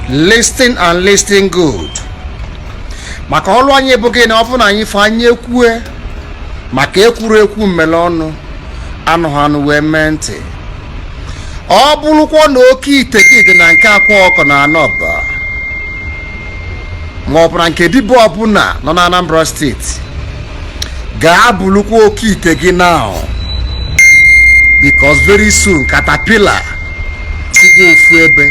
Listen and listen good. Maka ọlụ anyị ebughị na ọfụ na anyị fa anyị ekwue maka ekwuru ekwu mmele ọnụ anụghị anụ wee mee ntị. Ọ bụrụkwa na oke ite gị dị na nke Akwa Ọkọ na Anọba ma ọ bụ na nke dibụ ọbụla nọ na Anambra steeti, gaa bụrụkwa oke ite gị now, because very soon caterpillar tikwa ofu ebe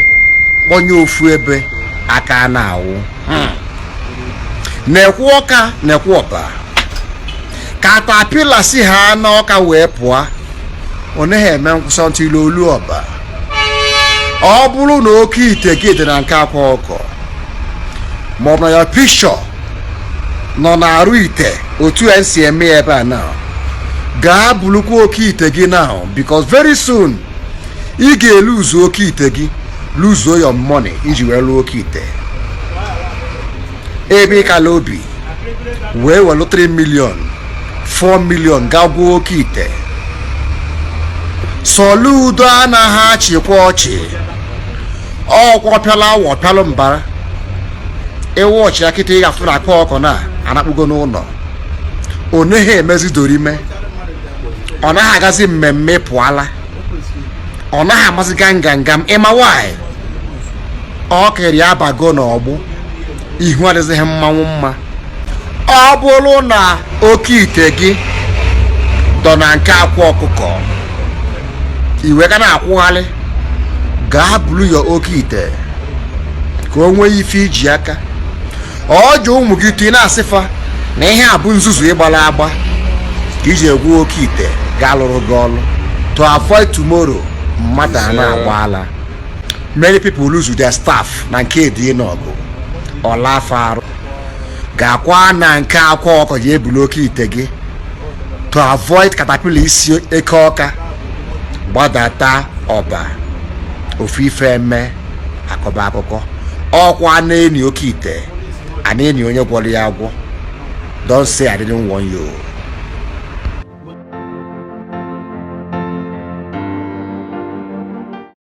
onye ofu ebe aka na-awụ. Na-ekwu ọka na-ekwu ọba. Caterpillar si ha na ọka wee pụọ, ọ naghị eme nkwụsọ ntụ ilu olu ọba. Ọ bụrụ na oke ite gị dị na nke Akwa Ọkọ ma ọ bụ na ya picture nọ na-arụ ite otu si eme ebe a now, gaa bụrụkwa oke ite gị now, because very soon ị ga-eluzu oke ite gị, lose your money iji wee lụọ oke ite. Ebe ịkala obi wee welu 3 million 4 million gaa gwuo oke ite. Soludo anaghị achịkwa ọchị, ọkwa pịala awọ pịalụ mbara. Ewu ọchị ya kịta ị ga-afụ na Akwa Ọkọ na anakpugo n'ụlọ. Ọ naghị emezi dorime, ọ naghị agazi mmemme pụala, ọ naghị amasị gangangam. Ịma nwanyị ọ kere ya abago n'ọgbụ, ihu adịzighị mmanwụ mma. Ọ bụrụ na oke ite gị dọ na nke Akwa Ọkụkọ, iwe ka na-akwụghalị, gaa buru ya oke ite ka o nwee ife iji aka. Ọ jụ ụmụ gị tụ na-asịfa na ihe a bụ nzuzu ịgbala agba ka iji egwu oke ite gaa lụrụ gị ọlụ, to avoid tomorrow mmadụ a na-agbaala. Many people lose their staff na nke dị n'ọgụ ọla afọ arụ. Ga-akwa na nke Akwa Ọkọ ji ebulu oke ite gị to avoid caterpillar isi eke ọka gbadata ọba ofu ife eme akọba akụkọ. Ọkwa na-eni oke ite a na-eni onye gwọrọ ya agwọ. Don't say I didn't warn you.